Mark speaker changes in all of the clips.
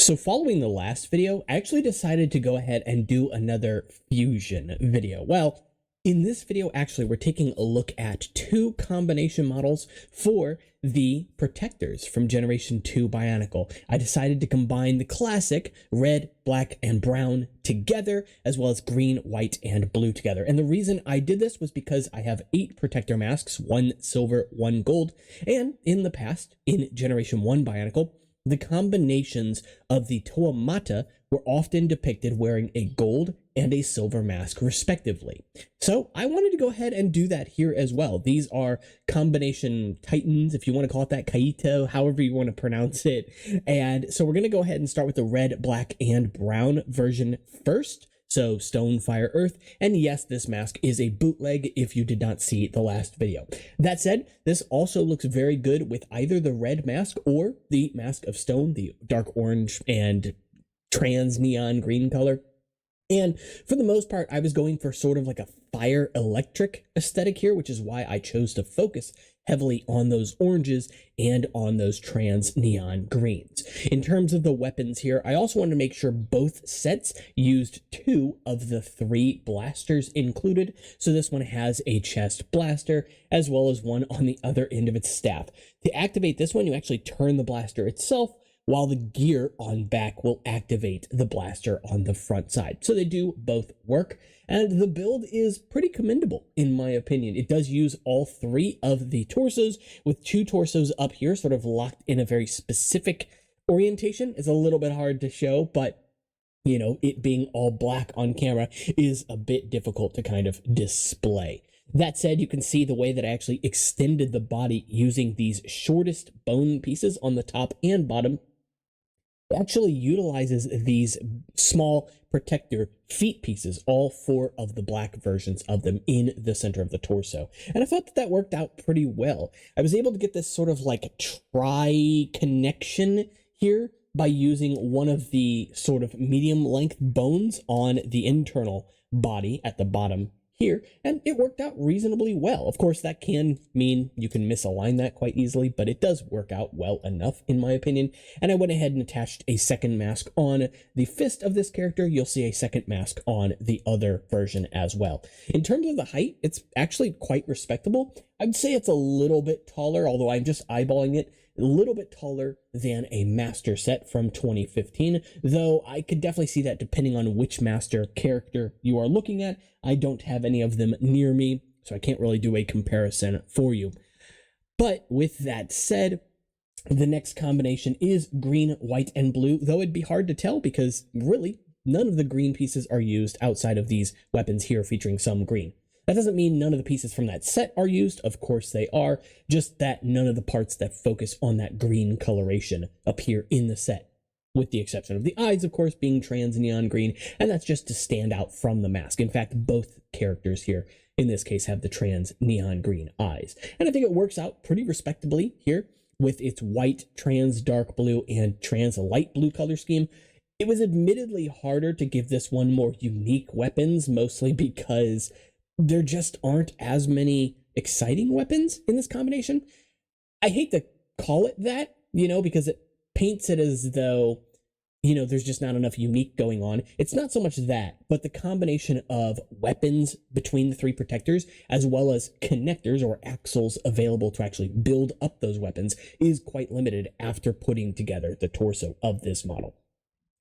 Speaker 1: So following the last video, I actually decided to go ahead and do another fusion video. Well, in this video, actually, we're taking a look at two combination models for the protectors from Generation 2 Bionicle. I decided to combine the classic red, black, and brown together, as well as green, white, and blue together. And the reason I did this was because I have 8 protector masks, 1 silver, 1 gold, and in the past, in Generation 1 Bionicle, the combinations of the Toamata were often depicted wearing a gold and a silver mask, respectively. So I wanted to go ahead and do that here as well. These are combination titans, if you want to call it that, Kaita, however you want to pronounce it. And so we're going to go ahead and start with the red, black, and brown version first. So stone, fire, earth, and yes, this mask is a bootleg if you did not see the last video. That said, this also looks very good with either the red mask or the mask of stone, the dark orange and trans neon green color. And for the most part, I was going for sort of like a fire electric aesthetic here, which is why I chose to focus heavily on those oranges and on those trans neon greens. In terms of the weapons here, I also wanted to make sure both sets used 2 of the 3 blasters included. So this one has a chest blaster as well as one on the other end of its staff. To activate this one, you actually turn the blaster itself, while the gear on back will activate the blaster on the front side. So they do both work, and the build is pretty commendable in my opinion. It does use all 3 of the torsos, with 2 torsos up here sort of locked in a very specific orientation. It's a little bit hard to show, but you know, it being all black on camera is a bit difficult to kind of display. That said, you can see the way that I actually extended the body using these shortest bone pieces on the top and bottom. It actually utilizes these small protector feet pieces, all 4 of the black versions of them in the center of the torso. And I thought that that worked out pretty well. I was able to get this sort of like tri-connection here by using one of the sort of medium length bones on the internal body at the bottom here, and it worked out reasonably well. Of course, that can mean you can misalign that quite easily, but it does work out well enough in my opinion. And I went ahead and attached a second mask on the fist of this character. You'll see a second mask on the other version as well. In terms of the height, it's actually quite respectable. I'd say it's a little bit taller, although I'm just eyeballing it, a little bit taller than a master set from 2015, though I could definitely see that depending on which master character you are looking at. I don't have any of them near me, so I can't really do a comparison for you. But with that said, the next combination is green, white, and blue, though it'd be hard to tell because really none of the green pieces are used outside of these weapons here featuring some green. That doesn't mean none of the pieces from that set are used. Of course they are, just that none of the parts that focus on that green coloration appear in the set, with the exception of the eyes, of course, being trans neon green, and that's just to stand out from the mask. In fact, both characters here, in this case, have the trans neon green eyes. And I think it works out pretty respectably here with its white, trans dark blue, and trans light blue color scheme. It was admittedly harder to give this one more unique weapons, mostly because there just aren't as many exciting weapons in this combination. I hate to call it that, you know, because it paints it as though, you know, there's just not enough unique going on. It's not so much that, but the combination of weapons between the 3 protectors, as well as connectors or axles available to actually build up those weapons, is quite limited after putting together the torso of this model.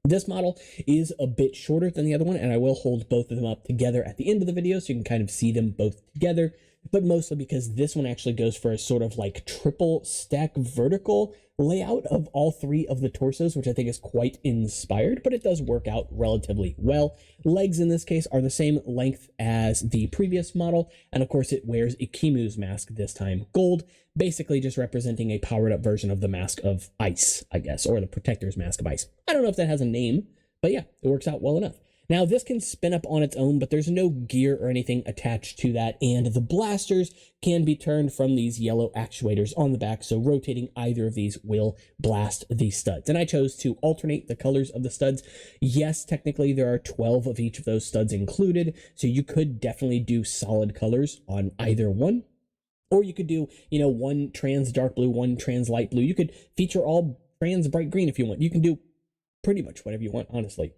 Speaker 1: This model is a bit shorter than the other one, and I will hold both of them up together at the end of the video so you can kind of see them both together, but mostly because this one actually goes for a sort of like triple stack vertical layout of all 3 of the torsos, which I think is quite inspired, but it does work out relatively well. Legs in this case are the same length as the previous model, and of course it wears Ikimu's mask, this time gold, basically just representing a powered up version of the mask of ice, I guess, or the protector's mask of ice. I don't know if that has a name, but yeah, it works out well enough. Now, this can spin up on its own, but there's no gear or anything attached to that, and the blasters can be turned from these yellow actuators on the back, so rotating either of these will blast the studs. And I chose to alternate the colors of the studs. Yes, technically there are 12 of each of those studs included, so you could definitely do solid colors on either one. Or you could do, you know, one trans dark blue, one trans light blue. You could feature all trans bright green if you want. You can do pretty much whatever you want, honestly.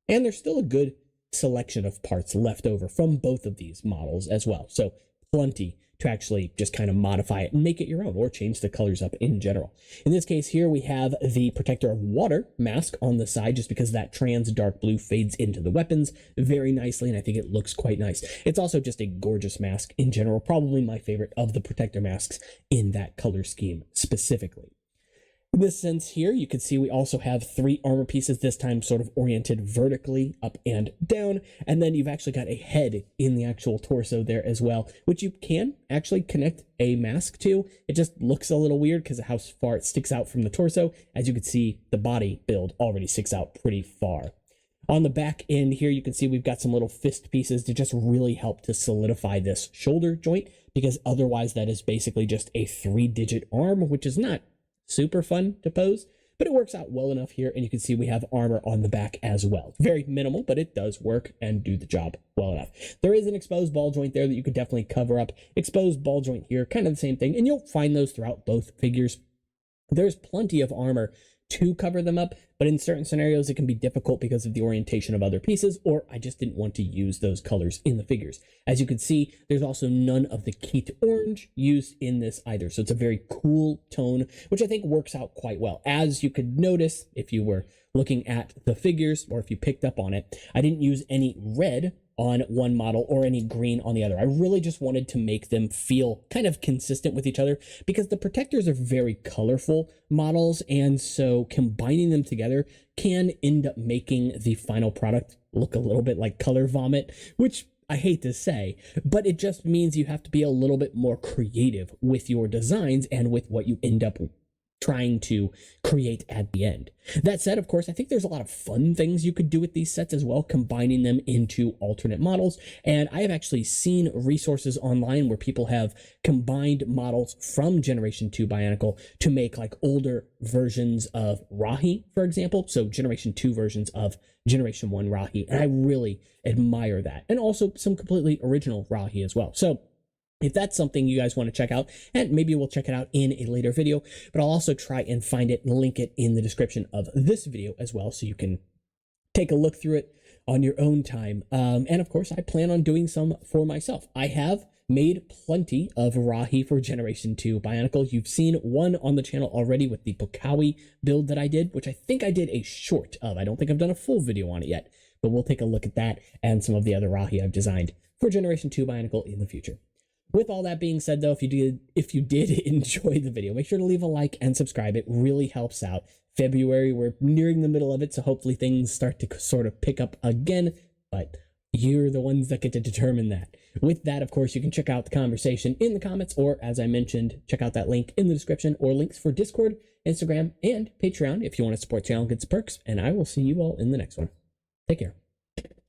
Speaker 1: And there's still a good selection of parts left over from both of these models as well. So plenty to actually just kind of modify it and make it your own, or change the colors up in general. In this case here, we have the Protector of Water mask on the side, just because that trans dark blue fades into the weapons very nicely, and I think it looks quite nice. It's also just a gorgeous mask in general, probably my favorite of the Protector masks in that color scheme specifically. In this sense here, you can see we also have 3 armor pieces, this time sort of oriented vertically up and down, and then you've actually got a head in the actual torso there as well, which you can actually connect a mask to. It just looks a little weird because of how far it sticks out from the torso. As you can see, the body build already sticks out pretty far. On the back end here, you can see we've got some little fist pieces to just really help to solidify this shoulder joint, because otherwise that is basically just a 3-digit arm, which is not super fun to pose, but it works out well enough here. And you can see we have armor on the back as well. Very minimal, but it does work and do the job well enough. There is an exposed ball joint there that you could definitely cover up. Exposed ball joint here, kind of the same thing, and you'll find those throughout both figures. There's plenty of armor to cover them up, but in certain scenarios it can be difficult because of the orientation of other pieces, or I just didn't want to use those colors in the figures. As you can see, there's also none of the Kaita orange used in this either, so it's a very cool tone, which I think works out quite well. As you could notice if you were looking at the figures, or if you picked up on it, I didn't use any red on one model or any green on the other. I really just wanted to make them feel kind of consistent with each other, because the Protectors are very colorful models, and so combining them together can end up making the final product look a little bit like color vomit, which I hate to say, but it just means you have to be a little bit more creative with your designs and with what you end up trying to create at the end. That said, of course, I think there's a lot of fun things you could do with these sets as well, combining them into alternate models. And I have actually seen resources online where people have combined models from Generation 2 Bionicle to make like older versions of Rahi, for example. So Generation 2 versions of Generation 1 Rahi. And I really admire that. And also some completely original Rahi as well. So if that's something you guys want to check out, and maybe we'll check it out in a later video, but I'll also try and find it and link it in the description of this video as well, so you can take a look through it on your own time. And of course, I plan on doing some for myself. I have made plenty of Rahi for Generation 2 Bionicle. You've seen one on the channel already with the Pokawi build that I did, which I think I did a short of. I don't think I've done a full video on it yet, but we'll take a look at that and some of the other Rahi I've designed for Generation 2 Bionicle in the future. With all that being said, though, if you did enjoy the video, make sure to leave a like and subscribe. It really helps out. February, we're nearing the middle of it, so hopefully things start to sort of pick up again, but you're the ones that get to determine that. With that, of course, you can check out the conversation in the comments, or as I mentioned, check out that link in the description, or links for Discord, Instagram, and Patreon if you want to support the channel and get some perks, and I will see you all in the next one. Take care.